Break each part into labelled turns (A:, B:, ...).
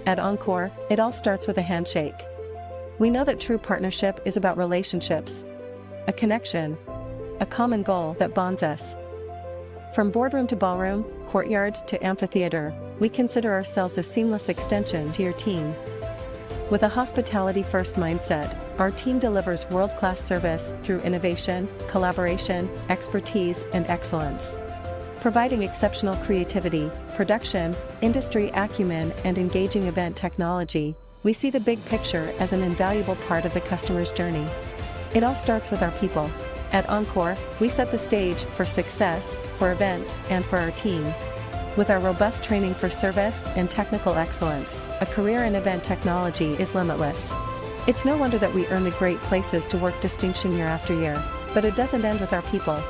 A: At Encore, it all starts with a handshake. We know that true partnership is about relationships, a connection, a common goal that bonds us. From boardroom to ballroom, courtyard to amphitheater, we consider ourselves a seamless extension to your team. With a hospitality-first mindset, our team delivers world-class service through innovation, collaboration, expertise, and excellence. Providing exceptional creativity, production, industry acumen, and engaging event technology, we see the big picture as an invaluable part of the customer's journey. It all starts with our people. At Encore, we set the stage for success, for events, and for our team. With our robust training for service and technical excellence, a career in event technology is limitless. It's no wonder that we earn the Great Places to Work distinction year after year, but it doesn't end with our people.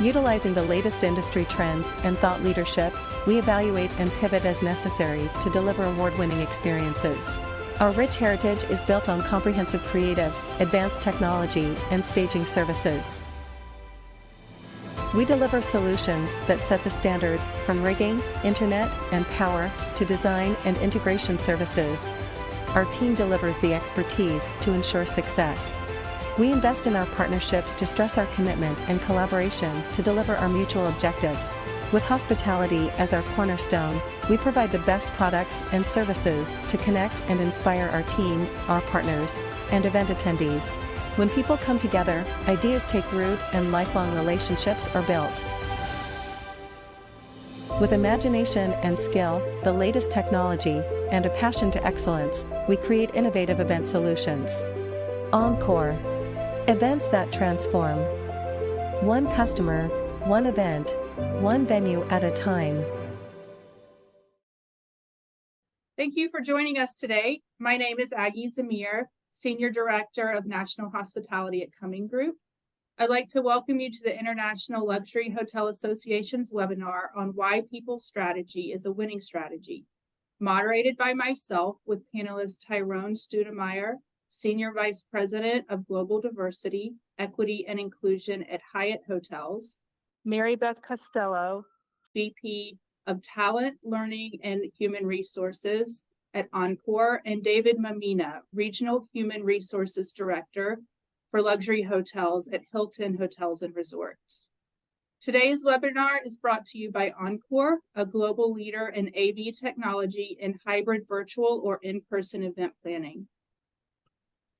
A: Utilizing the latest industry trends and thought leadership, we evaluate and pivot as necessary to deliver award-winning experiences. Our rich heritage is built on comprehensive creative, advanced technology, and staging services. We deliver solutions that set the standard, from rigging, internet, and power, to design and integration services. Our team delivers the expertise to ensure success. We invest in our partnerships to stress our commitment and collaboration to deliver our mutual objectives. With hospitality as our cornerstone, we provide the best products and services to connect and inspire our team, our partners, and event attendees. When people come together, ideas take root and lifelong relationships are built. With imagination and skill, the latest technology, and a passion to excellence, we create innovative event solutions. Encore. Events that transform. One customer, one event, one venue at a time.
B: Thank you for joining us today. My name is Aggie Zamir, Senior Director of National Hospitality at Cumming Group. I'd like to welcome you to the International Luxury Hotel Association's webinar on why people's strategy is a winning strategy, moderated by myself with panelists Tyronne Stoudemire, Senior Vice President of Global Diversity, Equity, and Inclusion at Hyatt Hotels, Mary Beth Costello, VP of Talent, Learning, and Human Resources at Encore, and David Mamina, Regional Human Resources Director for Luxury Hotels at Hilton Hotels and Resorts. Today's webinar is brought to you by Encore, a global leader in AV technology and hybrid virtual or in-person event planning.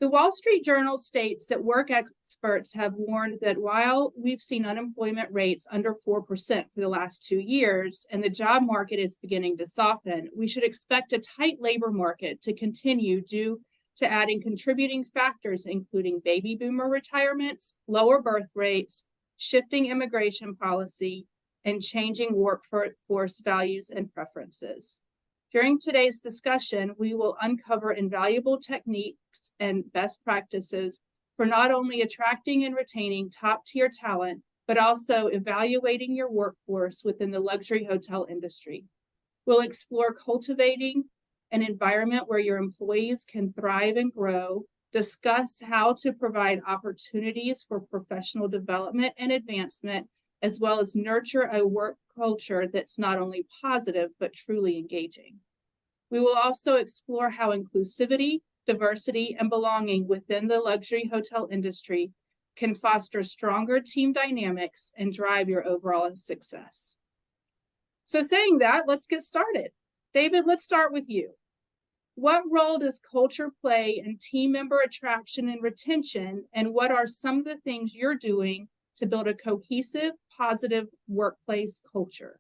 B: The Wall Street Journal states that work experts have warned that while we've seen unemployment rates under 4% for the last 2 years and the job market is beginning to soften, we should expect a tight labor market to continue due to adding contributing factors, including baby boomer retirements, lower birth rates, shifting immigration policy, and changing workforce values and preferences. During today's discussion, we will uncover invaluable techniques and best practices for not only attracting and retaining top-tier talent, but also evaluating your workforce within the luxury hotel industry. We'll explore cultivating an environment where your employees can thrive and grow, discuss how to provide opportunities for professional development and advancement, as well as nurture a work culture that's not only positive, but truly engaging. We will also explore how inclusivity, diversity, and belonging within the luxury hotel industry can foster stronger team dynamics and drive your overall success. So saying that, let's get started. David, let's start with you. What role does culture play in team member attraction and retention, and what are some of the things you're doing to build a cohesive, positive workplace culture?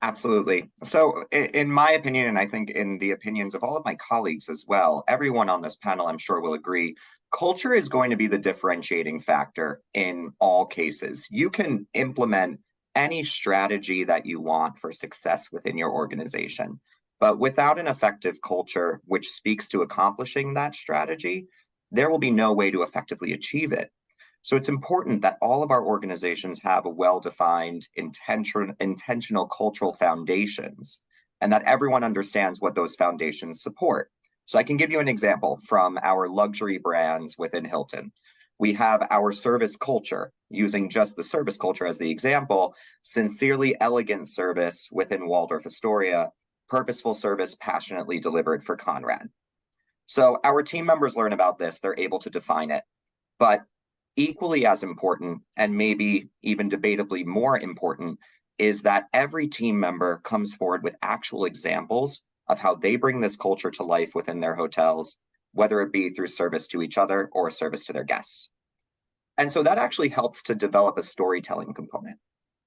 C: Absolutely. So in my opinion, and I think in the opinions of all of my colleagues as well, everyone on this panel, I'm sure will agree, culture is going to be the differentiating factor in all cases. You can implement any strategy that you want for success within your organization, but without an effective culture which speaks to accomplishing that strategy, there will be no way to effectively achieve it. So it's important that all of our organizations have a well-defined intentional cultural foundations, and that everyone understands what those foundations support. So I can give you an example from our luxury brands within Hilton. We have our service culture, using just the service culture as the example, sincerely elegant service within Waldorf Astoria, purposeful service passionately delivered for Conrad. So our team members learn about this, they're able to define it. But equally as important, and maybe even debatably more important, is that every team member comes forward with actual examples of how they bring this culture to life within their hotels, whether it be through service to each other or service to their guests. And so that actually helps to develop a storytelling component.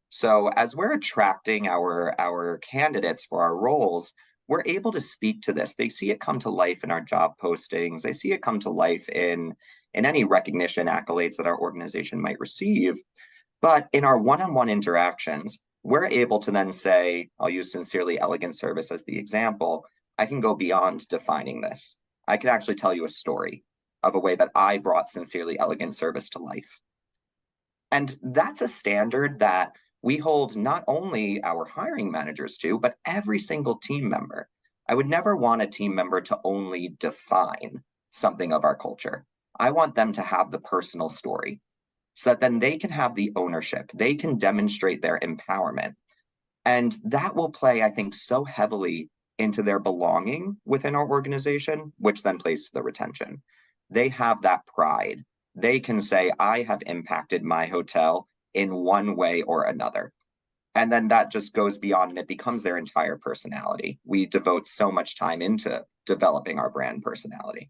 C: So as we're attracting our candidates for our roles, we're able to speak to this. They see it come to life in our job postings. They see it come to life in any recognition accolades that our organization might receive. But in our one-on-one interactions, we're able to then say, I'll use sincerely elegant service as the example. I can go beyond defining this. I can actually tell you a story of a way that I brought sincerely elegant service to life. And that's a standard that we hold not only our hiring managers to, but every single team member. I would never want a team member to only define something of our culture. I want them to have the personal story so that then they can have the ownership. They can demonstrate their empowerment. And that will play, I think, so heavily into their belonging within our organization, which then plays to the retention. They have that pride. They can say, I have impacted my hotel in one way or another. And then that just goes beyond and it becomes their entire personality. We devote so much time into developing our brand personality.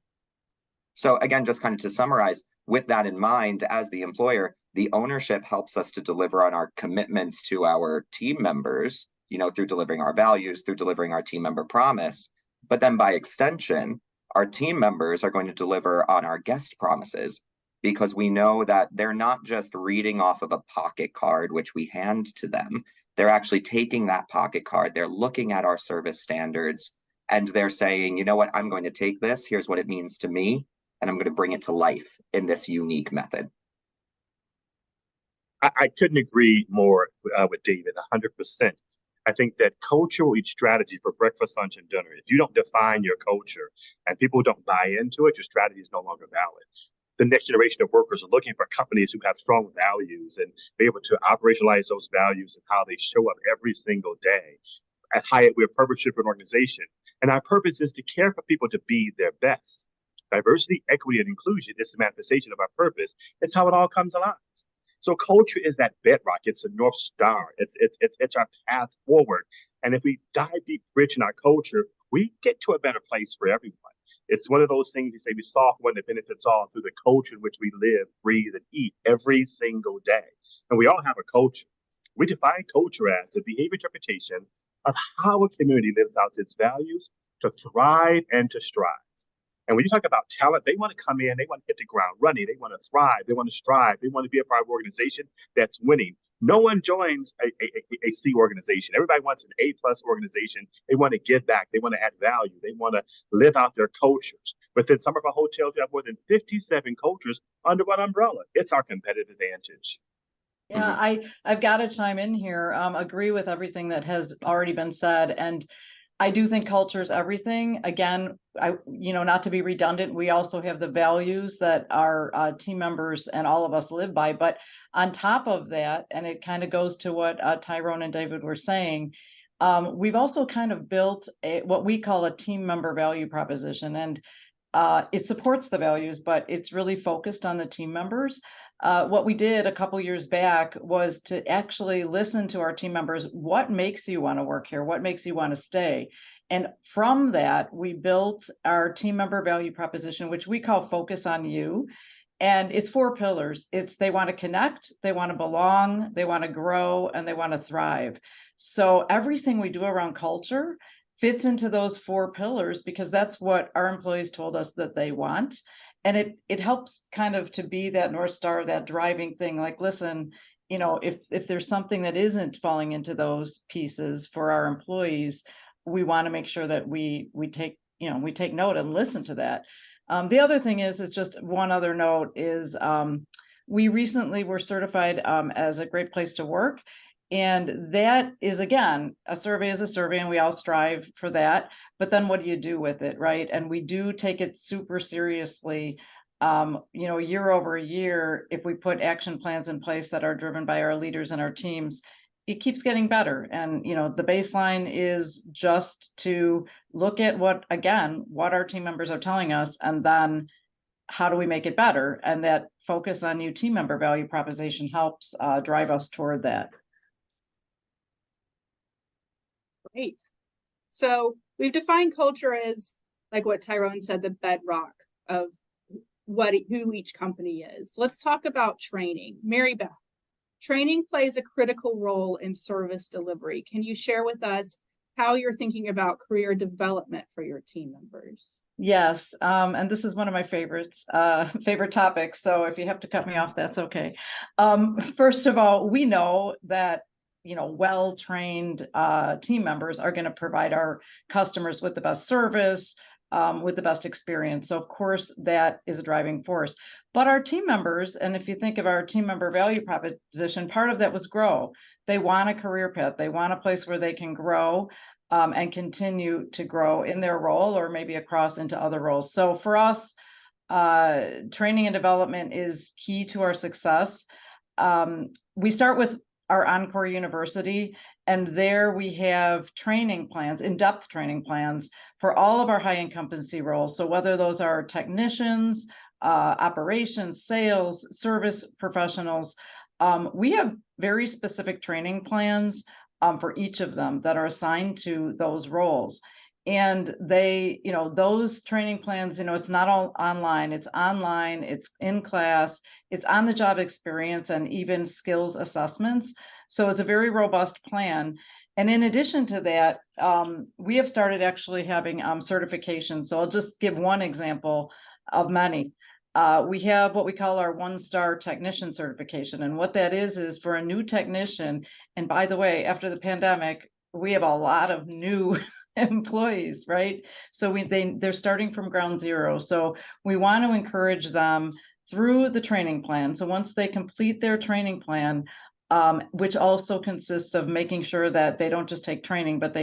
C: So again, just kind of to summarize, with that in mind, as the employer, the ownership helps us to deliver on our commitments to our team members, through delivering our values, through delivering our team member promise. But then by extension, our team members are going to deliver on our guest promises, because we know that they're not just reading off of a pocket card, which we hand to them. They're actually taking that pocket card, they're looking at our service standards, and they're saying, you know what, I'm going to take this, here's what it means to me, and I'm going to bring it to life in this unique method.
D: I couldn't agree more with David, 100%. I think that culture will eat strategy for breakfast, lunch, and dinner. If you don't define your culture and people don't buy into it, your strategy is no longer valid. The next generation of workers are looking for companies who have strong values and be able to operationalize those values and how they show up every single day. At Hyatt, we're a purpose-driven organization, and our purpose is to care for people to be their best. Diversity, equity, and inclusion is the manifestation of our purpose. It's how it all comes alive. So culture is that bedrock. It's a North Star. It's our path forward. And if we dive deep, rich in our culture, we get to a better place for everyone. It's one of those things you say we solve one that benefits all through the culture in which we live, breathe, and eat every single day. And we all have a culture. We define culture as the behavior interpretation of how a community lives out its values to thrive and to strive. And when you talk about talent, they want to come in, they want to hit the ground running, they want to thrive, they want to strive, they want to be a part of an organization that's winning. No one joins a C organization. Everybody wants an A+ organization. They want to give back. They want to add value. They want to live out their cultures. Within some of our hotels, we have more than 57 cultures under one umbrella. It's our competitive advantage.
E: Yeah, I've got to chime in here. Agree with everything that has already been said. And I do think culture is everything. Again, not to be redundant, we also have the values that our team members and all of us live by. But on top of that, and it kind of goes to what Tyronne and David were saying, we've also kind of built what we call a team member value proposition. And it supports the values, but it's really focused on the team members. What we did a couple years back was to actually listen to our team members. What makes you want to work here? What makes you want to stay? And from that, we built our team member value proposition, which we call Focus on You. And it's 4 pillars. It's they want to connect, they want to belong, they want to grow, and they want to thrive. So everything we do around culture fits into those 4 pillars because that's what our employees told us that they want. And it helps kind of to be that North Star, that driving thing, like, listen, if there's something that isn't falling into those pieces for our employees, we want to make sure that we take note and listen to that. The other thing is just one other note is we recently were certified as a great place to work. And that is, again, a survey is a survey, and we all strive for that. But then what do you do with it, right? And we do take it super seriously. Year over year, if we put action plans in place that are driven by our leaders and our teams, it keeps getting better. And, the baseline is just to look at what our team members are telling us, and then how do we make it better? And that focus on new team member value proposition helps drive us toward that.
B: Great. So we've defined culture as, like what Tyronne said, the bedrock of who each company is. Let's talk about training. Mary Beth, training plays a critical role in service delivery. Can you share with us how you're thinking about career development for your team members?
E: Yes, and this is one of my favorite topics. So if you have to cut me off, that's okay. First of all, we know that well-trained team members are going to provide our customers with the best service, with the best experience. So of course that is a driving force. But our team members, and if you think of our team member value proposition, part of that was grow. They want a career path. They want a place where they can grow and continue to grow in their role, or maybe across into other roles. So for us, training and development is key to our success. We start with our Encore University, and there we have training plans, in-depth training plans for all of our high incumbency roles. So whether those are technicians, operations, sales, service professionals, we have very specific training plans for each of them that are assigned to those roles. And they, those training plans, it's not all online, it's online, it's in class, it's on the job experience, and even skills assessments. So it's a very robust plan. And in addition to that, we have started actually having certifications. So I'll just give one example of many. We have what we call our 1-star technician certification. And what that is for a new technician. And by the way, after the pandemic, we have a lot of new employees, right? So they're starting from ground zero. So we want to encourage them through the training plan. So once they complete their training plan, which also consists of making sure that they don't just take training, but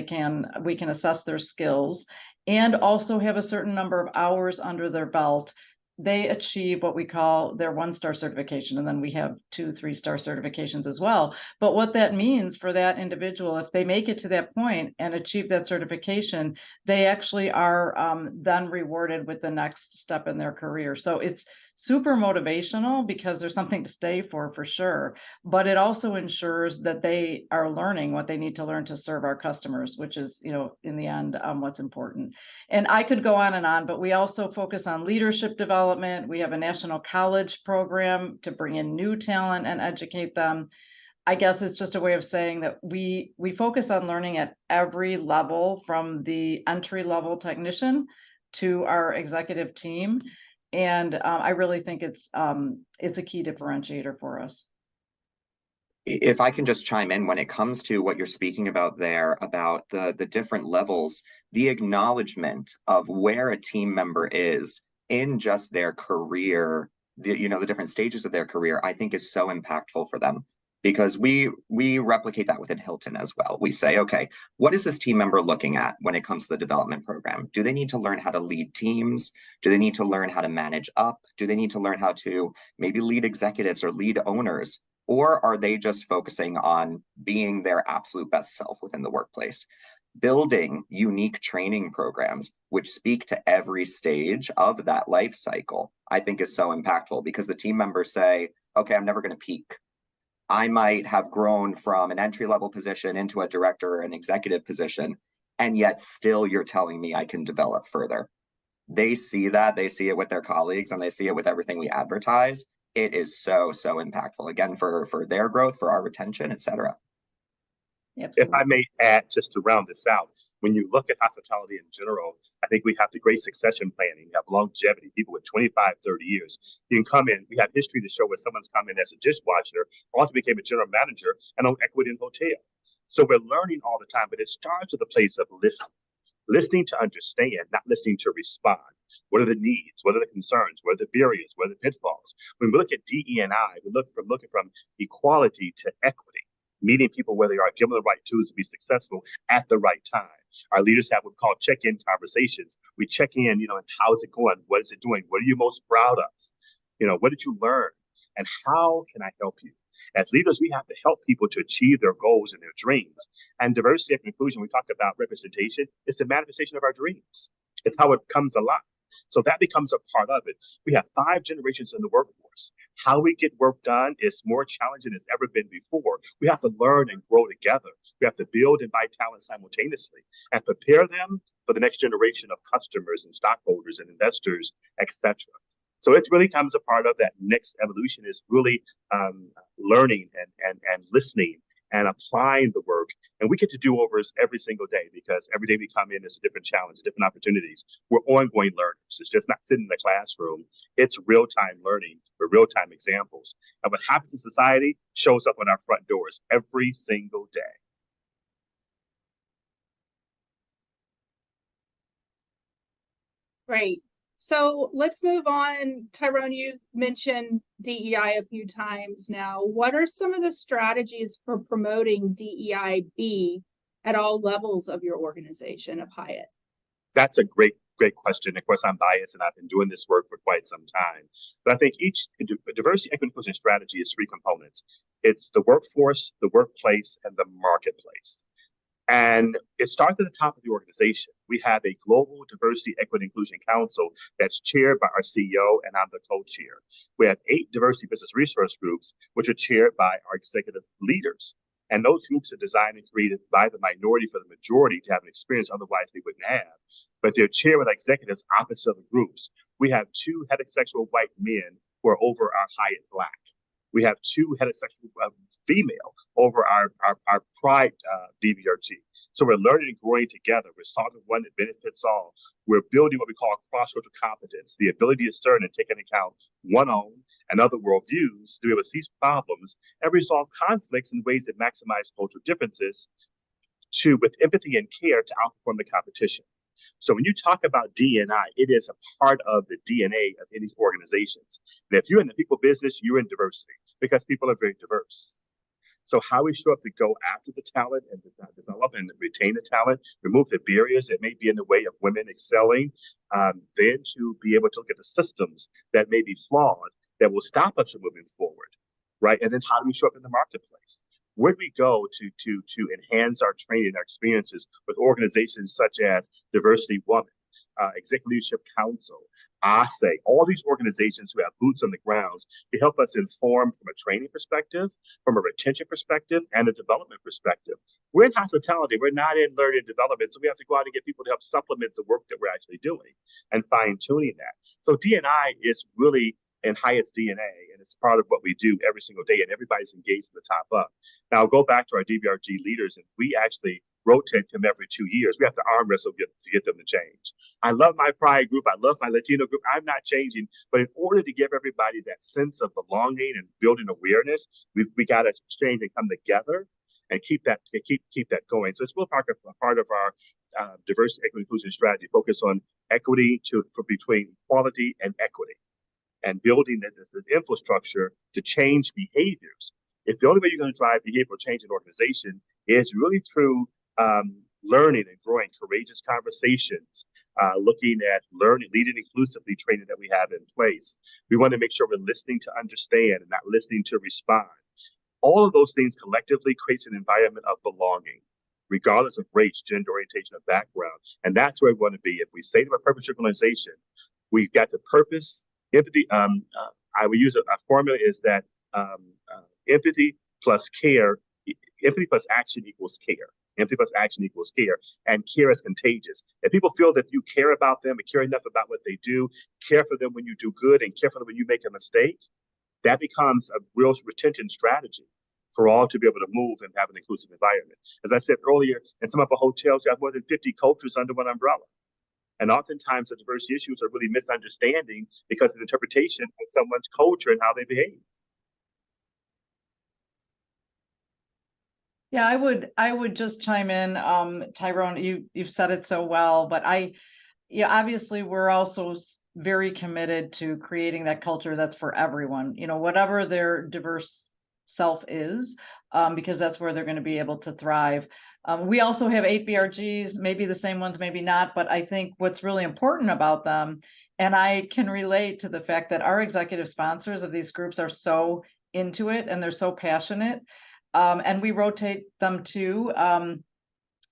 E: we can assess their skills and also have a certain number of hours under their belt, they achieve what we call their 1-star certification. And then we have 2, 3-star certifications as well. But what that means for that individual, if they make it to that point and achieve that certification, they actually are then rewarded with the next step in their career. So it's super motivational because there's something to stay for sure. But it also ensures that they are learning what they need to learn to serve our customers, which is, in the end, what's important. And I could go on, but we also focus on leadership development. We have a national college program to bring in new talent and educate them. I guess it's just a way of saying that we focus on learning at every level, from the entry-level technician to our executive team. And I really think it's a key differentiator for us.
C: If I can just chime in, when it comes to what you're speaking about there, about the different levels, the acknowledgement of where a team member is in just their career, the different stages of their career, I think is so impactful for them. Because we replicate that within Hilton as well. We say, okay, what is this team member looking at when it comes to the development program? Do they need to learn how to lead teams? Do they need to learn how to manage up? Do they need to learn how to maybe lead executives or lead owners? Or are they just focusing on being their absolute best self within the workplace? Building unique training programs which speak to every stage of that life cycle, I think is so impactful, because the team members say, okay, I'm never going to peak. I might have grown from an entry-level position into a director or an executive position, and yet still you're telling me I can develop further. They see that, they see it with their colleagues, and they see it with everything we advertise. It is so impactful, again, for their growth, for our retention, et cetera.
D: If I may add, just to round this out, when you look at hospitality in general, I think we have the great succession planning. You have longevity, people with 25, 30 years. You can come in, we have history to show where someone's come in as a dishwasher, also became a general manager and owned equity in hotel. So we're learning all the time, but it starts with a place of listening to understand, not listening to respond. What are the needs? What are the concerns? What are the barriers? What are the pitfalls? When we look at DE&I, we look looking from equality to equity, meeting people where they are, give them the right tools to be successful at the right time. Our leaders have what we call check-in conversations. We check in, and how's it going? What is it doing? What are you most proud of? What did you learn? And how can I help you? As leaders, we have to help people to achieve their goals and their dreams. And diversity and inclusion, we talked about representation, it's a manifestation of our dreams. It's how it comes alive. So that becomes a part of it. We have 5 generations in the workforce. How we get work done is more challenging than it's ever been before. We have to learn and grow together. We have to build and buy talent simultaneously and prepare them for the next generation of customers and stockholders and investors, etc. So it really comes a part of that next evolution is really learning and listening and applying the work. And we get to do overs every single day because every day we come in, there's a different challenge, different opportunities. We're ongoing learners. It's just not sitting in the classroom. It's real-time learning with real-time examples. And what happens in society shows up on our front doors every single day.
B: Great. So let's move on. Tyronne, you mentioned DEI a few times now. What are some of the strategies for promoting DEIB at all levels of your organization of Hyatt?
D: That's a great question. Of course, I'm biased and I've been doing this work for quite some time. But I think each diversity, equity, inclusion strategy is 3 components. It's the workforce, the workplace, and the marketplace. And it starts at the top of the organization. We have a global diversity, equity, inclusion council that's chaired by our CEO, and I'm the co-chair. We have 8 diversity business resource groups, which are chaired by our executive leaders. And those groups are designed and created by the minority for the majority to have an experience otherwise they wouldn't have. But they're chaired with executives opposite of the groups. We have 2 heterosexual white men who are over our Hyatt Black. We have 2 heterosexual female over our Pride DBRG. So we're learning and growing together. We're starting one that benefits all. We're building what we call cross-cultural competence, the ability to discern and take into account one own and other worldviews to be able to seize problems and resolve conflicts in ways that maximize cultural differences with empathy and care to outperform the competition. So when you talk about D&I, it is a part of the DNA of any organizations. And if you're in the people business, you're in diversity because people are very diverse. So how we show up to go after the talent and develop and retain the talent, remove the barriers that may be in the way of women excelling, then to be able to look at the systems that may be flawed that will stop us from moving forward, right? And then how do we show up in the marketplace? Where do we go to enhance our training, our experiences with organizations such as Diversity Woman, Executive Leadership Council, ASE, all these organizations who have boots on the grounds to help us inform from a training perspective, from a retention perspective, and a development perspective. We're in hospitality, we're not in learning and development, so we have to go out and get people to help supplement the work that we're actually doing and fine-tuning that. So D&I is really in Hyatt's DNA, and it's part of what we do every single day, and everybody's engaged from the top up. Now, I'll go back to our DBRG leaders, and we actually rotate them every 2 years. We have to arm wrestle to get them to change. I love my Pride group. I love my Latino group. I'm not changing, but in order to give everybody that sense of belonging and building awareness, we got to exchange and come together and keep that going. So it's really part of our diversity, equity, inclusion strategy, focus on equity for between equality and equity, and building the infrastructure to change behaviors. If the only way you're going to drive behavioral change in an organization is really through learning and growing courageous conversations, looking at leading inclusively training that we have in place. We want to make sure we're listening to understand and not listening to respond. All of those things collectively creates an environment of belonging, regardless of race, gender orientation, or background. And that's where we want to be. If we say to a purpose-driven organization, we've got the purpose, empathy. I would use a formula is that empathy plus care, empathy plus action equals care. Empathy plus action equals care, and care is contagious. If people feel that you care about them and care enough about what they do, care for them when you do good, and care for them when you make a mistake, that becomes a real retention strategy for all to be able to move and have an inclusive environment. As I said earlier, in some of our hotels, you have more than 50 cultures under one umbrella. And oftentimes the diversity issues are really misunderstanding because of the interpretation of someone's culture and how they behave.
E: Yeah, I would just chime in, Tyronne, you've said it so well, but obviously we're also very committed to creating that culture that's for everyone, whatever their diverse self is, because that's where they're going to be able to thrive. We also have 8 BRGs, maybe the same ones, maybe not, but I think what's really important about them, and I can relate to the fact that our executive sponsors of these groups are so into it and they're so passionate. And we rotate them too.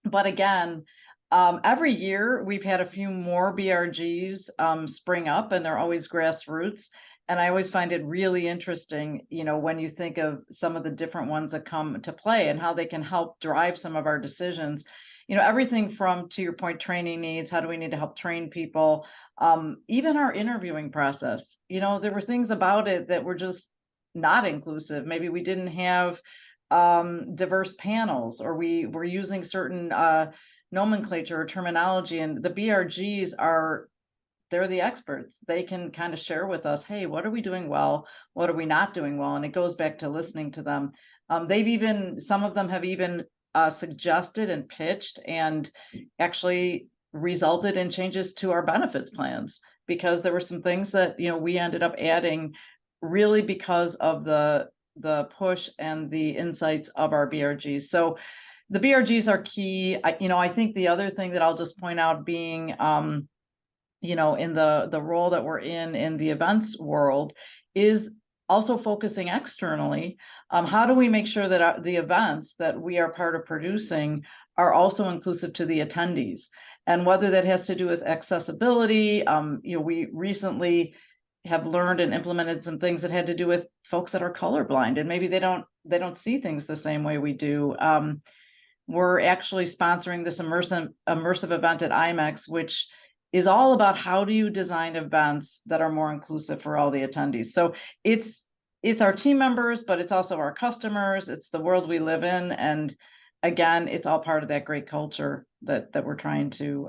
E: But again, every year we've had a few more BRGs spring up, and they're always grassroots. And I always find it really interesting, when you think of some of the different ones that come to play and how they can help drive some of our decisions. Everything from, to your point, training needs, how do we need to help train people? Even our interviewing process, there were things about it that were just not inclusive. Maybe we didn't have diverse panels, or we were using certain nomenclature or terminology, and the BRGs they're the experts. They can kind of share with us, hey, what are we doing well? What are we not doing well? And it goes back to listening to them. Some of them have even suggested and pitched and actually resulted in changes to our benefits plans, because there were some things that, we ended up adding really because of the push and the insights of our BRGs. So the BRGs are key. I think the other thing that I'll just point out, being in the role that we're in the events world, is also focusing externally. How do we make sure that the events that we are part of producing are also inclusive to the attendees? And whether that has to do with accessibility, we recently have learned and implemented some things that had to do with folks that are colorblind, and maybe they don't see things the same way we do. We're actually sponsoring this immersive event at IMEX, which is all about how do you design events that are more inclusive for all the attendees. So it's our team members, but it's also our customers. It's the world we live in. And again, it's all part of that great culture that we're trying to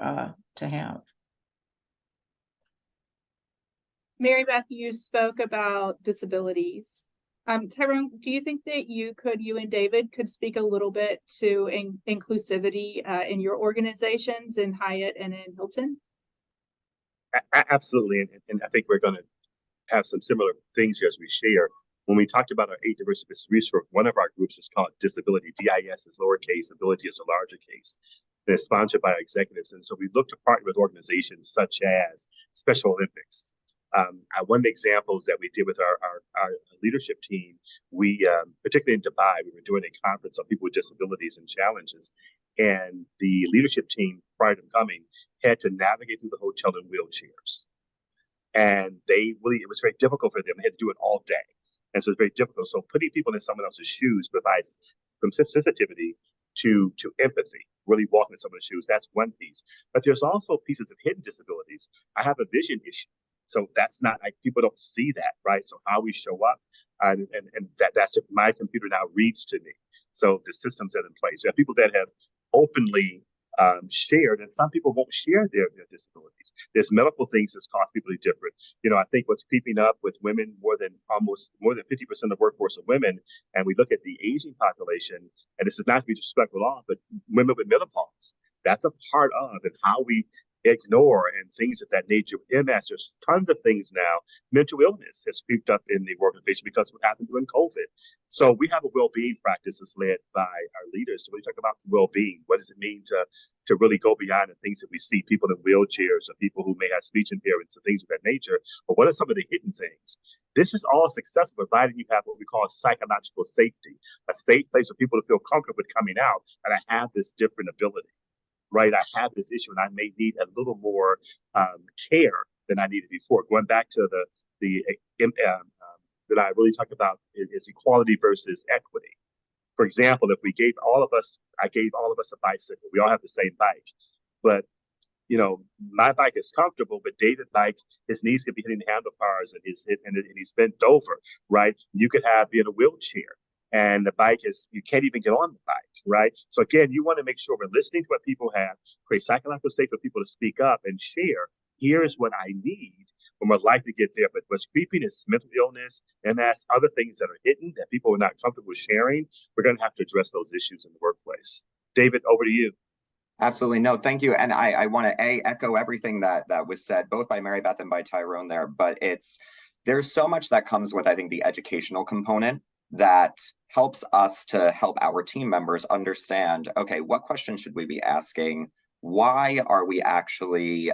E: have.
B: Mary Beth, you spoke about disabilities. Tyronne, do you think that you and David could speak a little bit to inclusivity in your organizations in Hyatt and in Hilton?
D: Absolutely, and I think we're going to have some similar things here as we share. When we talked about our 8 diversity resource, one of our groups is called Disability. DIS is lowercase, ability is a larger case. And it's sponsored by our executives, and so we look to partner with organizations such as Special Olympics. One of the examples that we did with our leadership team, we particularly in Dubai, we were doing a conference on people with disabilities and challenges, and the leadership team prior to coming had to navigate through the hotel in wheelchairs, and it was very difficult for them. They had to do it all day, and so it's very difficult. So putting people in someone else's shoes provides from sensitivity to empathy. Really walking in someone's shoes, that's one piece. But there's also pieces of hidden disabilities. I have a vision issue. So that's not, people don't see that, right? So how we show up, and that's if my computer now reads to me. So the systems that are in place. You have people that have openly shared, and some people won't share their disabilities. There's medical things that's cause people to be different. I think what's creeping up with women, more than 50% of the workforce of women, and we look at the aging population, and this is not to be disrespectful at all, but women with menopause. That's a part of, and how we ignore and things of that nature. MS, there's tons of things now. Mental illness has creeped up in the organization because of what happened during COVID. So we have a well-being practice that's led by our leaders. So when you talk about well-being, what does it mean to really go beyond the things that we see, people in wheelchairs or people who may have speech impairments and things of that nature? But what are some of the hidden things? This is all successful provided you have what we call psychological safety, a safe place for people to feel comfortable with coming out, and I have this different ability. Right, I have this issue, and I may need a little more care than I needed before. Going back to the that I really talk about is equality versus equity. For example, if I gave all of us a bicycle. We all have the same bike, but my bike is comfortable, but David's bike, his knees could be hitting the handlebars, and he's bent over. Right, you could be in a wheelchair, and the bike you can't even get on the bike, right? So again, you want to make sure we're listening to what people have, create psychological safety for people to speak up and share. Here's what I need when we're likely to get there. But what's creeping is mental illness, MS, other things that are hidden that people are not comfortable sharing. We're going to have to address those issues in the workplace. David, over to you.
C: Absolutely. No, thank you. And I want to echo everything that was said, both by Mary Beth and by Tyronne there. But there's so much that comes with, I think, the educational component that helps us to help our team members understand, okay, what questions should we be asking? Why are we actually,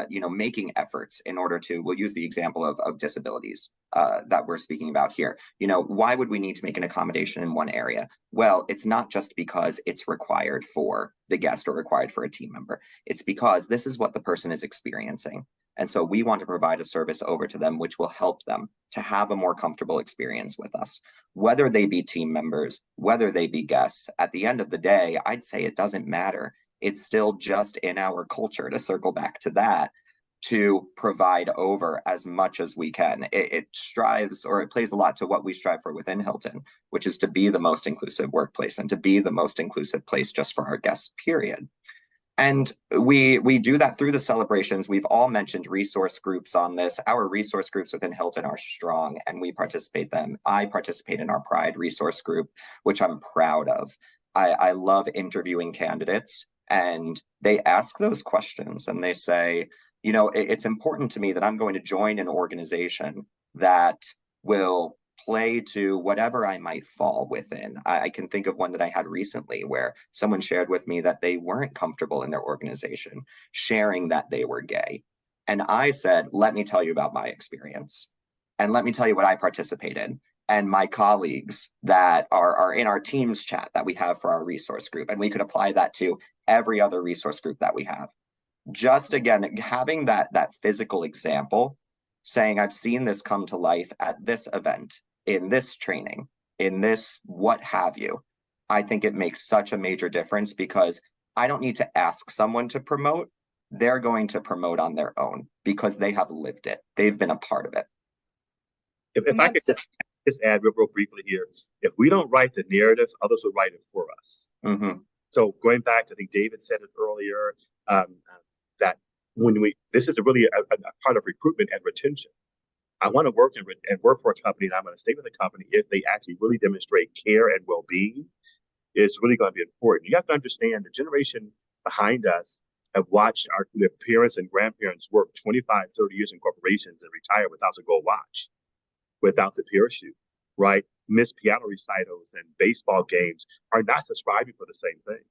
C: making efforts in order to, we'll use the example of disabilities that we're speaking about here. Why would we need to make an accommodation in one area? Well, it's not just because it's required for the guest or required for a team member. It's because this is what the person is experiencing. And so we want to provide a service over to them, which will help them to have a more comfortable experience with us, whether they be team members, whether they be guests. At the end of the day, I'd say it doesn't matter. It's still just in our culture, to circle back to that, to provide over as much as we can. It strives, or it plays a lot to what we strive for within Hilton, which is to be the most inclusive workplace and to be the most inclusive place just for our guests, period. And we do that through the celebrations. We've all mentioned resource groups on this. Our resource groups within Hilton are strong, and we participate them. I participate in our Pride resource group, which I'm proud of. I love interviewing candidates, and they ask those questions, and they say, it's important to me that I'm going to join an organization that will play to whatever I might fall within. I can think of one that I had recently where someone shared with me that they weren't comfortable in their organization sharing that they were gay. And I said, let me tell you about my experience. And let me tell you what I participated. And my colleagues that are in our Teams chat that we have for our resource group. And we could apply that to every other resource group that we have. Just again, having that physical example, saying, I've seen this come to life at this event, in this training, in this what have you. I think it makes such a major difference, because I don't need to ask someone to promote. They're going to promote on their own because they have lived it. They've been a part of it.
D: If I could just add real briefly here, if we don't write the narrative, others will write it for us.
C: Mm-hmm.
D: So going back to, I think David said it earlier, that this is really a part of recruitment and retention. I want to work and work for a company, and I'm going to stay with a company if they actually really demonstrate care and well-being. It's really going to be important. You have to understand the generation behind us have watched their parents and grandparents work 25, 30 years in corporations and retire without the gold watch, without the parachute, right? Miss piano recitals and baseball games are not subscribing for the same thing.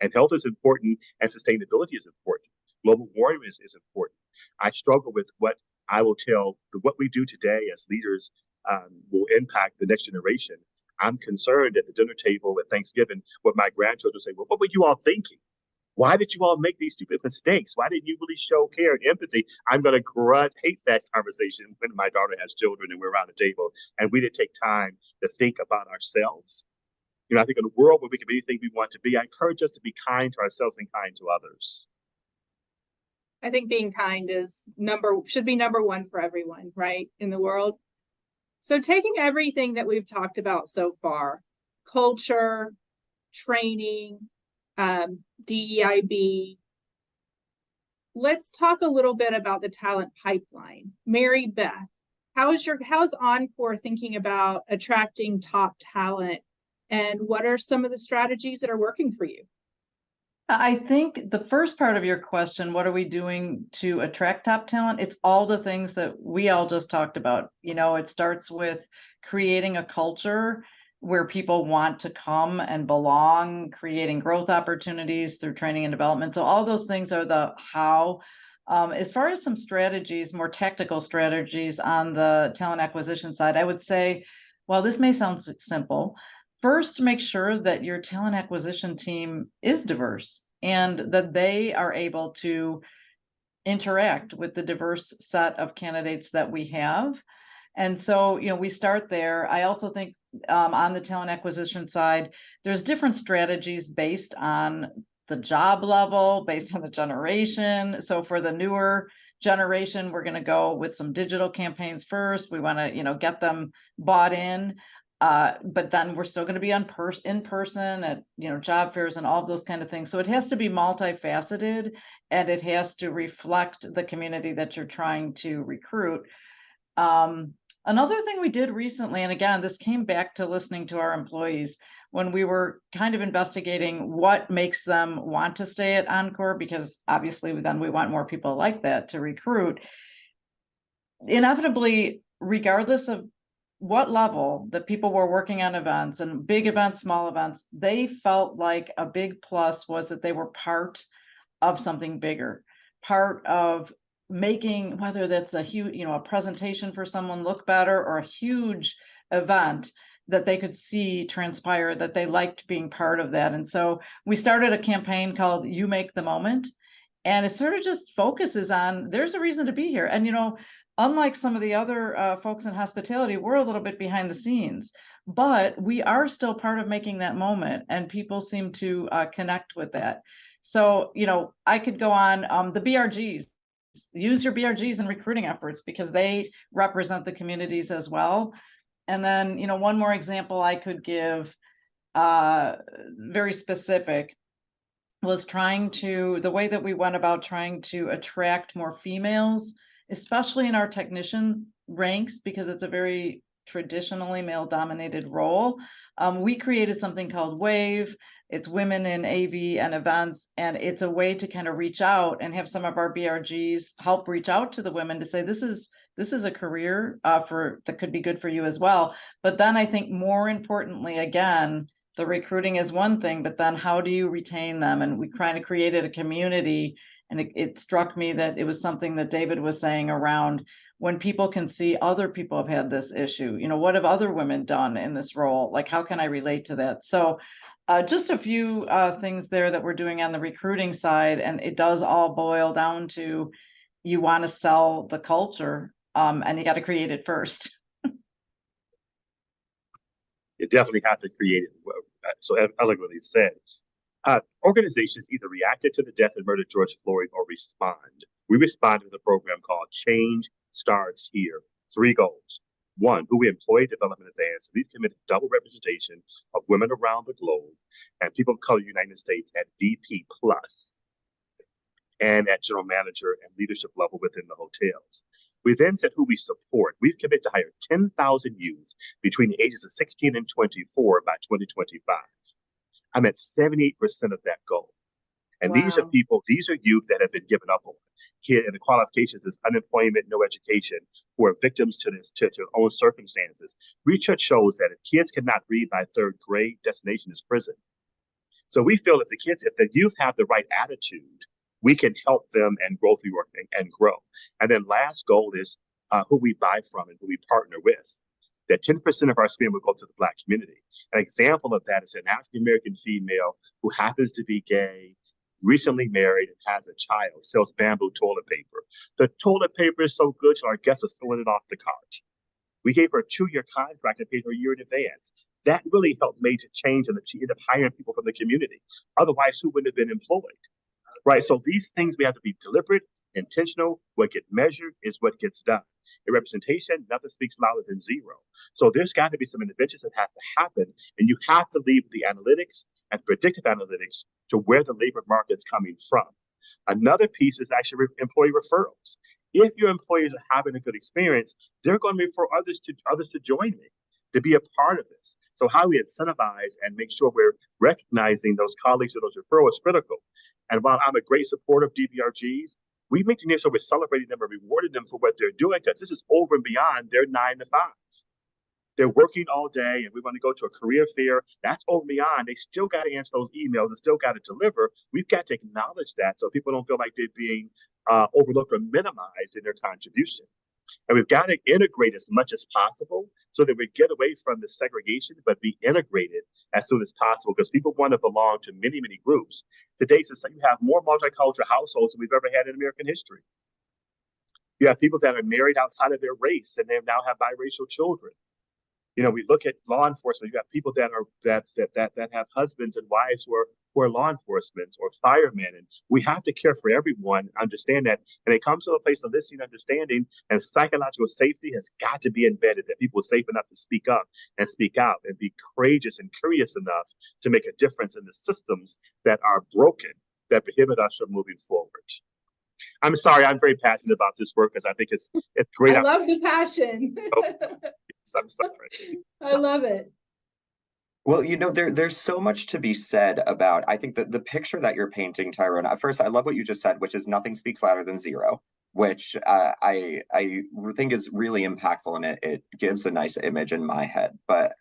D: And health is important, and sustainability is important. Global warming is important. I struggle with what I will tell, what we do today as leaders will impact the next generation. I'm concerned at the dinner table at Thanksgiving with my grandchildren say, well, what were you all thinking? Why did you all make these stupid mistakes? Why didn't you really show care and empathy? I'm going to hate that conversation when my daughter has children and we're around the table and we didn't take time to think about ourselves. I think in a world where we can be anything we want to be, I encourage us to be kind to ourselves and kind to others.
B: I think being kind should be number one for everyone, right, in the world. So taking everything that we've talked about so far, culture, training, DEIB, let's talk a little bit about the talent pipeline. Mary Beth, how's Encore thinking about attracting top talent, and what are some of the strategies that are working for you?
E: I think the first part of your question, what are we doing to attract top talent? It's all the things that we all just talked about. It starts with creating a culture where people want to come and belong, creating growth opportunities through training and development. So all those things are the how. As far as some strategies, more tactical strategies on the talent acquisition side, I would say, well, this may sound simple. First, make sure that your talent acquisition team is diverse and that they are able to interact with the diverse set of candidates that we have. And so, we start there. I also think on the talent acquisition side, there's different strategies based on the job level, based on the generation. So for the newer generation, we're going to go with some digital campaigns first. We want to, get them bought in. But then we're still going to be in person at, job fairs and all of those kind of things. So it has to be multifaceted, and it has to reflect the community that you're trying to recruit. Another thing we did recently, and again, this came back to listening to our employees when we were kind of investigating what makes them want to stay at Encore, because obviously then we want more people like that to recruit. Inevitably, regardless of what level that people were working on events, and big events, small events, they felt like a big plus was that they were part of something bigger, part of making, whether that's a huge, a presentation for someone look better, or a huge event that they could see transpire, that they liked being part of that. And so we started a campaign called You Make the Moment. And it sort of just focuses on, there's a reason to be here. And, unlike some of the other folks in hospitality, we're a little bit behind the scenes, but we are still part of making that moment. And people seem to connect with that. So, I could go on, the BRGs, use your BRGs in recruiting efforts, because they represent the communities as well. And then, one more example I could give, very specific, was the way that we went about trying to attract more females, especially in our technician ranks, because it's a very traditionally male-dominated role. We created something called WAVE. It's Women in AV and Events, and it's a way to kind of reach out and have some of our BRGs help reach out to the women to say, this is a career that could be good for you as well. But then I think more importantly, again, the recruiting is one thing, but then how do you retain them? And we kind of created a community, and it struck me that it was something that David was saying around, when people can see other people have had this issue, what have other women done in this role? Like, how can I relate to that? So just a few things there that we're doing on the recruiting side, and it does all boil down to, you want to sell the culture, and you got to create it first.
D: You definitely have to create it. So eloquently said. Organizations either reacted to the death and murder of George Floyd or respond. We responded with a program called Change Starts Here. 3 goals. 1, who we employ, develop, and advance. We've committed double representation of women around the globe and people of color in the United States at DP plus and at general manager and leadership level within the hotels. We then said who we support. We've committed to hire 10,000 youth between the ages of 16 and 24 by 2025. I'm at 78% of that goal. And
E: Wow.
D: these are youth that have been given up on. And the qualifications is unemployment, no education, who are victims to their own circumstances. Research shows that if kids cannot read by 3rd grade, destination is prison. So we feel if the youth have the right attitude, we can help them and grow through and grow. And then last goal is who we buy from and who we partner with. That 10% of our spend will go to the Black community. An example of that is an African-American female who happens to be gay, recently married, and has a child, sells bamboo toilet paper. The toilet paper is so good, so our guests are throwing it off the cart. We gave her a 2-year contract and paid her a year in advance. That really helped major change, and she ended up hiring people from the community. Otherwise, who wouldn't have been employed? Right, so these things, we have to be deliberate, intentional. What gets measured is what gets done. In representation, nothing speaks louder than 0. So there's got to be some interventions that have to happen, and you have to leave the analytics and predictive analytics to where the labor market's coming from. Another piece is actually employee referrals. If your employees are having a good experience, they're going to refer others to join me, to be a part of this. So how we incentivize and make sure we're recognizing those colleagues or those referrals is critical. And while I'm a great supporter of DBRGs, we make sure we're celebrating them and rewarding them for what they're doing, because this is over and beyond their 9 to 5. They're working all day, and we want to go to a career fair. That's over and beyond. They still got to answer those emails and still got to deliver. We've got to acknowledge that so people don't feel like they're being overlooked or minimized in their contribution. And we've got to integrate as much as possible so that we get away from the segregation, but be integrated as soon as possible, because people want to belong to many, many groups. Today, you have more multicultural households than we've ever had in American history. You have people that are married outside of their race, and they now have biracial children. We look at law enforcement. You have people that have husbands and wives who are law enforcement or firemen, and we have to care for everyone. Understand that, and it comes to a place of listening, understanding, and psychological safety has got to be embedded. That people are safe enough to speak up and speak out and be courageous and curious enough to make a difference in the systems that are broken that prohibit us from moving forward. I'm sorry, I'm very passionate about this work because I think it's great.
B: I love the passion.
D: I'm sorry.
B: I love it.
C: Well, there's so much to be said about, I think that the picture that you're painting, Tyronne, at first, I love what you just said, which is nothing speaks louder than 0, which I think is really impactful, and it gives a nice image in my head. But,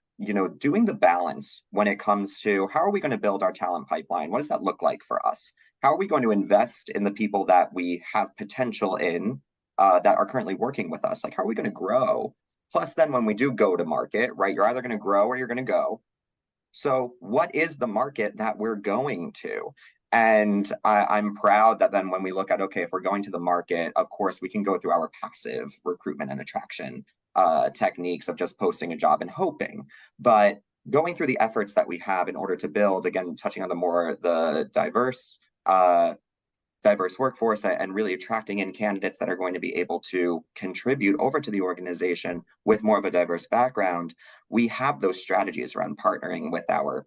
C: doing the balance when it comes to how are we going to build our talent pipeline? What does that look like for us? how are we going to invest in the people that we have potential in that are currently working with us? Like, how are we going to grow? Plus, then when we do go to market, right, you're either going to grow or you're going to go. So what is the market that we're going to? And I'm proud that then when we look at, okay, if we're going to the market, of course, we can go through our passive recruitment and attraction techniques of just posting a job and hoping. But going through the efforts that we have in order to build, again, touching on the diverse workforce and really attracting in candidates that are going to be able to contribute over to the organization with more of a diverse background, we have those strategies around partnering with our,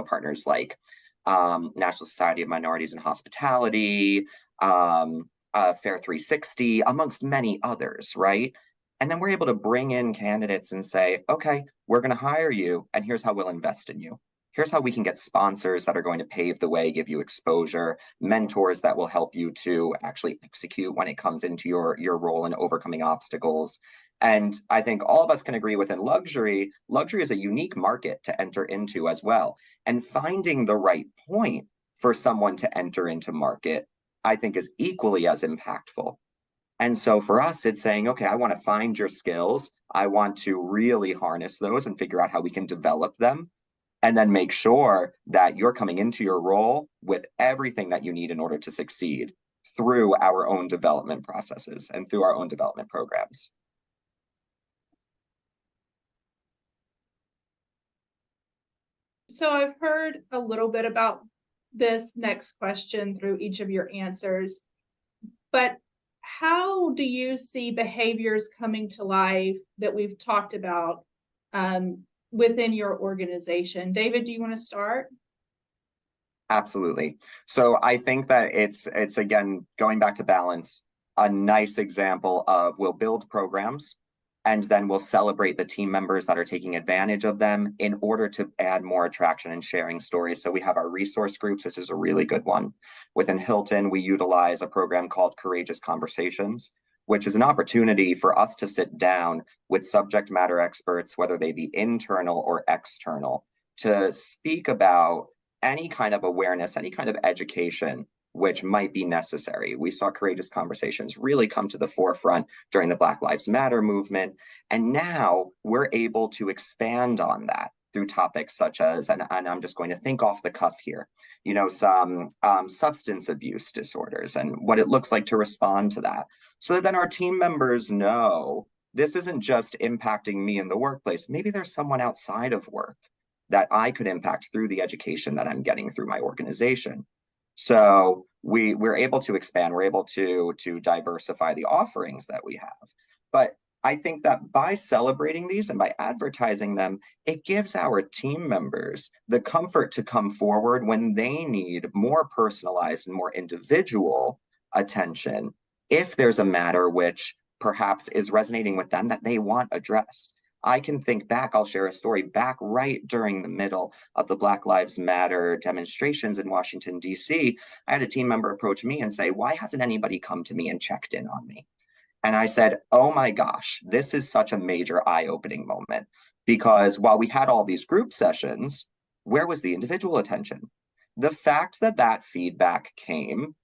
C: partners like National Society of Minorities in Hospitality, Fair 360, amongst many others, right? And then we're able to bring in candidates and say, okay, we're going to hire you, and here's how we'll invest in you. Here's how we can get sponsors that are going to pave the way, give you exposure, mentors that will help you to actually execute when it comes into your role in overcoming obstacles. And I think all of us can agree within luxury is a unique market to enter into as well. And finding the right point for someone to enter into market, I think is equally as impactful. And so for us, it's saying, okay, I want to find your skills. I want to really harness those and figure out how we can develop them. And then make sure that you're coming into your role with everything that you need in order to succeed through our own development processes and through our own development programs.
B: So I've heard a little bit about this next question through each of your answers, but how do you see behaviors coming to life that we've talked about within your organization? David, do you want to start?
C: Absolutely. So I think that it's again, going back to balance, a nice example of we'll build programs and then we'll celebrate the team members that are taking advantage of them in order to add more attraction and sharing stories. So we have our resource groups, which is a really good one. Within Hilton, we utilize a program called Courageous Conversations, which is an opportunity for us to sit down with subject matter experts, whether they be internal or external, to speak about any kind of awareness, any kind of education which might be necessary. We saw Courageous Conversations really come to the forefront during the Black Lives Matter movement. And now we're able to expand on that through topics such as, and I'm just going to think off the cuff here, some substance abuse disorders and what it looks like to respond to that. So that then our team members know this isn't just impacting me in the workplace. Maybe there's someone outside of work that I could impact through the education that I'm getting through my organization. So we're able to expand, we're able to diversify the offerings that we have. But I think that by celebrating these and by advertising them, it gives our team members the comfort to come forward when they need more personalized and more individual attention if there's a matter which perhaps is resonating with them that they want addressed. I can think back, I'll share a story back right during the middle of the Black Lives Matter demonstrations in Washington, D.C. I had a team member approach me and say, why hasn't anybody come to me and checked in on me? And I said, oh my gosh, this is such a major eye-opening moment, because while we had all these group sessions, where was the individual attention? The fact that that feedback came,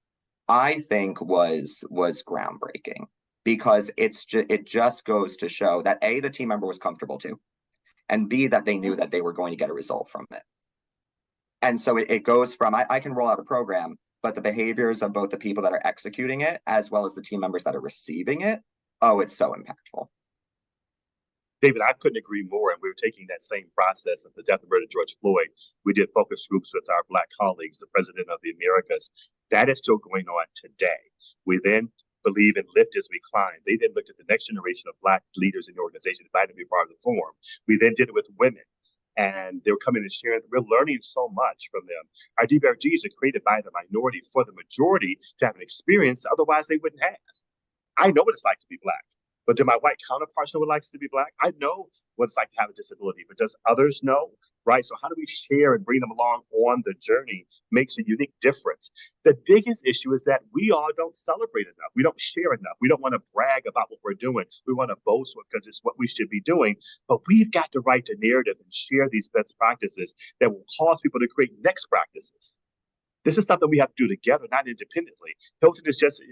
C: I think was groundbreaking, because it just goes to show that A, the team member was comfortable too, and B, that they knew that they were going to get a result from it. And so it goes from, I can roll out a program, but the behaviors of both the people that are executing it, as well as the team members that are receiving it, oh, it's so impactful.
D: David, I couldn't agree more. And we were taking that same process of the death and murder of George Floyd. We did focus groups with our Black colleagues, the President of the Americas. That is still going on today. We then believe in lift as we climb. They then looked at the next generation of Black leaders in the organization, invited to be part of the forum. We then did it with women. And they were coming and sharing. We're learning so much from them. Our DBRGs are created by the minority for the majority to have an experience otherwise they wouldn't have. I know what it's like to be Black, but do my white counterparts know what it likes to be Black? I know what it's like to have a disability, but does others know? Right? So how do we share and bring them along on the journey makes a unique difference. The biggest issue is that we all don't celebrate enough. We don't share enough. We don't want to brag about what we're doing. We want to boast because it's what we should be doing. But we've got to write the narrative and share these best practices that will cause people to create next practices. This is something we have to do together, not independently. Hilton is just,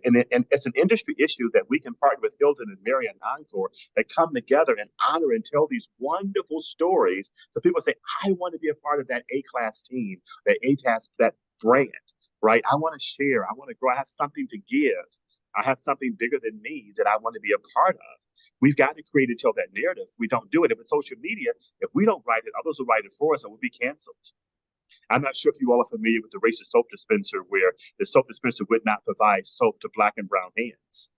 D: and it's an industry issue that we can partner with Hilton and Marriott and Encore that come together and honor and tell these wonderful stories. So people say, I want to be a part of that A-class team, that A-class, that brand, right? I want to share. I want to grow. I have something to give. I have something bigger than me that I want to be a part of. We've got to create and tell that narrative. We don't do it. If it's social media, if we don't write it, others will write it for us and we'll be canceled. I'm not sure if you all are familiar with the racist soap dispenser where the soap dispenser would not provide soap to black and brown hands.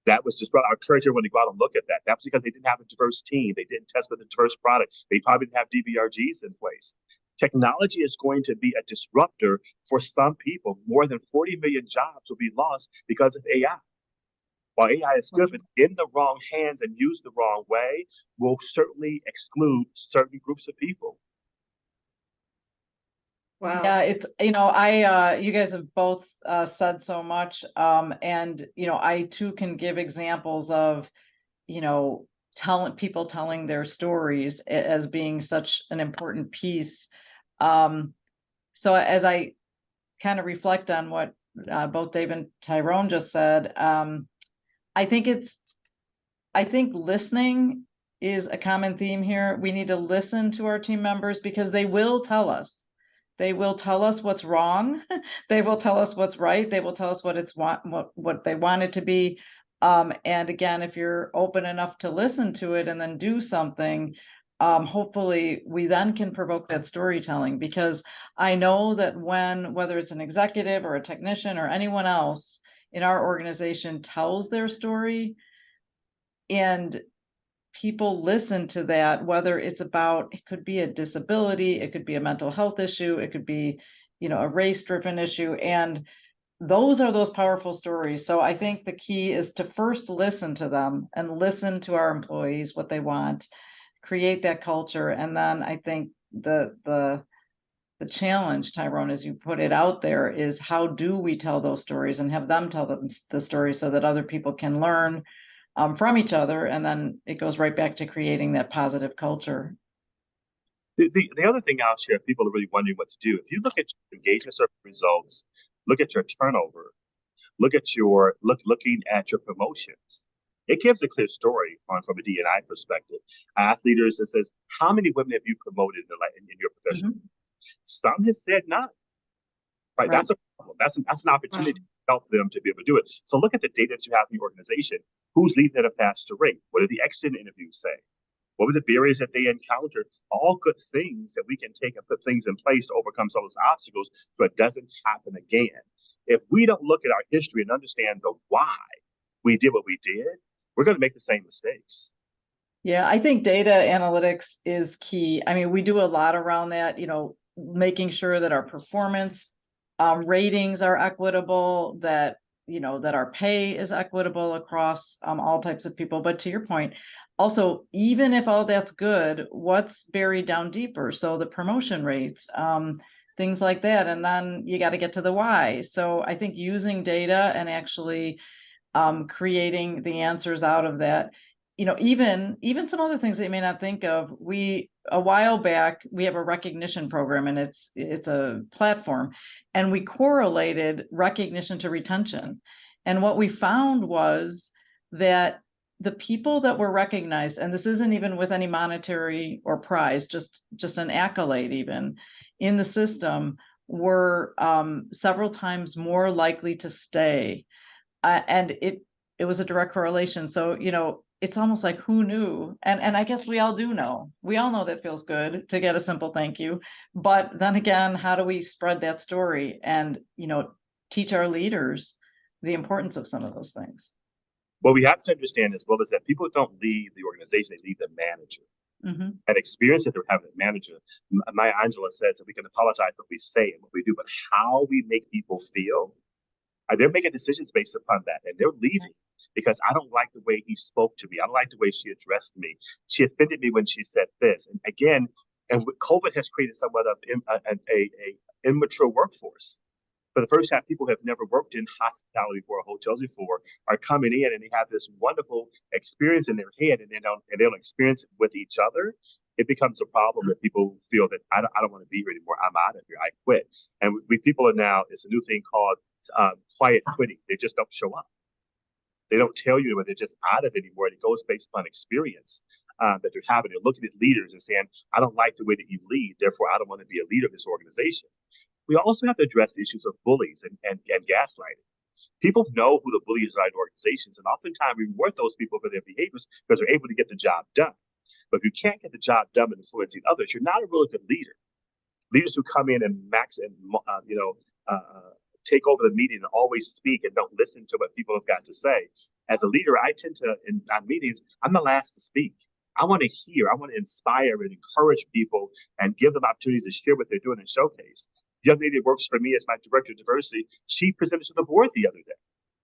D: That was just, I encourage everyone to go out and look at that. That was because they didn't have a diverse team. They didn't test with a diverse product. They probably didn't have DBRGs in place. Technology is going to be a disruptor for some people. More than 40 million jobs will be lost because of AI. While AI is good, but in the wrong hands and used the wrong way, will certainly exclude certain groups of people.
B: Wow.
E: Yeah, it's, you guys have both said so much. And, I too can give examples of, people telling their stories as being such an important piece. So as I kind of reflect on what both Dave and Tyronne just said, I think listening is a common theme here. We need to listen to our team members because they will tell us. They will tell us what's wrong. They will tell us what's right. They will tell us what they want it to be. And again, if you're open enough to listen to it and then do something, hopefully we then can provoke that storytelling, because I know that whether it's an executive or a technician or anyone else in our organization tells their story and people listen to that, whether it's about, it could be a disability, it could be a mental health issue, it could be, a race-driven issue. And those are those powerful stories. So I think the key is to first listen to them and listen to our employees, what they want, create that culture. And then I think the challenge, Tyronne, as you put it out there, is how do we tell those stories and have them tell them the story so that other people can learn from each other, and then it goes right back to creating that positive culture.
D: The other thing I'll share, if people are really wondering what to do, if you look at your engagement survey results, look at your turnover, looking at your promotions, it gives a clear story from a D&I perspective. I asked leaders that says, how many women have you promoted in your profession? Some have said none. Right? That's a problem. That's an opportunity to help them to be able to do it. So look at the data that you have in your organization. Who's leading at a faster rate? What did the exit interviews say? What were the barriers that they encountered? All good things that we can take and put things in place to overcome some of those obstacles so it doesn't happen again. If we don't look at our history and understand the why we did what we did, we're going to make the same mistakes.
E: Yeah, I think data analytics is key. I mean, we do a lot around that, making sure that our performance ratings are equitable, that that our pay is equitable across all types of people. But to your point, also, even if all that's good, what's buried down deeper? So the promotion rates, things like that. And then you got to get to the why. So I think using data and actually creating the answers out of that, even some other things that you may not think of. A while back, we have a recognition program, and it's a platform, and we correlated recognition to retention. And what we found was that the people that were recognized, and this isn't even with any monetary or prize, just an accolade even in the system, were several times more likely to stay. And it was a direct correlation. So, it's almost like, who knew? And I guess we all do know. We all know that feels good to get a simple thank you. But then again, how do we spread that story and, teach our leaders the importance of some of those things?
D: What we have to understand as well is that people don't leave the organization, they leave the manager. That experience that they're having as manager, Maya Angelou says that we can apologize for what we say and what we do, but how we make people feel, they're making decisions based upon that, and they're leaving because I don't like the way he spoke to me. I don't like the way she addressed me. She offended me when she said this. And again, COVID has created somewhat of an immature workforce. For the first time, people who have never worked in hospitality before or hotels before are coming in and they have this wonderful experience in their head, and they don't experience it with each other. It becomes a problem that people feel that I don't want to be here anymore. I'm out of here. I quit. And people are now, it's a new thing called quiet quitting. They just don't show up. They don't tell you when they're just out of it anymore. It goes based upon experience that they're having. They're looking at leaders and saying, I don't like the way that you lead, therefore I don't want to be a leader of this organization. We also have to address the issues of bullies and gaslighting. People know who the bullies are in organizations, and oftentimes we reward those people for their behaviors because they're able to get the job done. But if you can't get the job done and influencing others, you're not a really good leader. Leaders who come in and take over the meeting and always speak and don't listen to what people have got to say. As a leader, I tend to, on meetings, I'm the last to speak. I want to hear, I want to inspire and encourage people and give them opportunities to share what they're doing and showcase. The young lady that works for me as my director of diversity, she presented to the board the other day.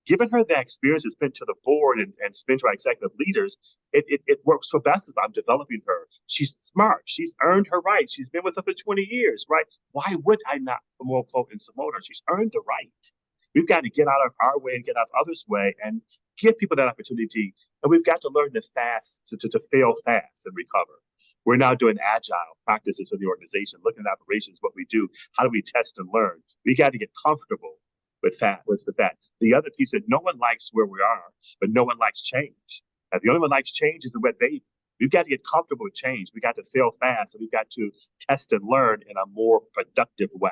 D: Given her that experience has been to the board and been to our executive leaders, it works for Beth. I'm developing her. She's smart. She's earned her right. She's been with us for 20 years, right? Why would I not promote and promote her? She's earned the right. We've got to get out of our way and get out of others' way and give people that opportunity. And we've got to learn to fail fast and recover. We're now doing agile practices for the organization, looking at operations, what we do, how do we test and learn. We got to get comfortable with that. The other piece that no one likes where we are, but no one likes change. And the only one likes change is the wet baby. We've got to get comfortable with change. We got to fail fast, and we've got to test and learn in a more productive way.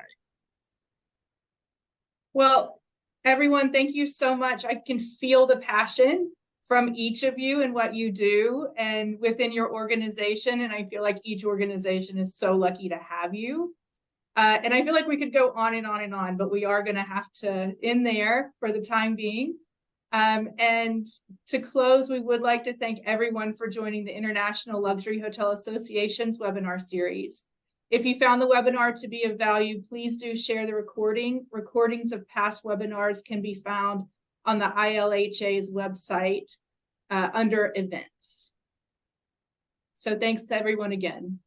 B: Well, everyone, thank you so much. I can feel the passion from each of you and what you do and within your organization. And I feel like each organization is so lucky to have you. And I feel like we could go on and on and on, but we are going to have to end there for the time being. And to close, we would like to thank everyone for joining the International Luxury Hotel Association's webinar series. If you found the webinar to be of value, please do share the recording. Recordings of past webinars can be found on the ILHA's website under events. So thanks to everyone again.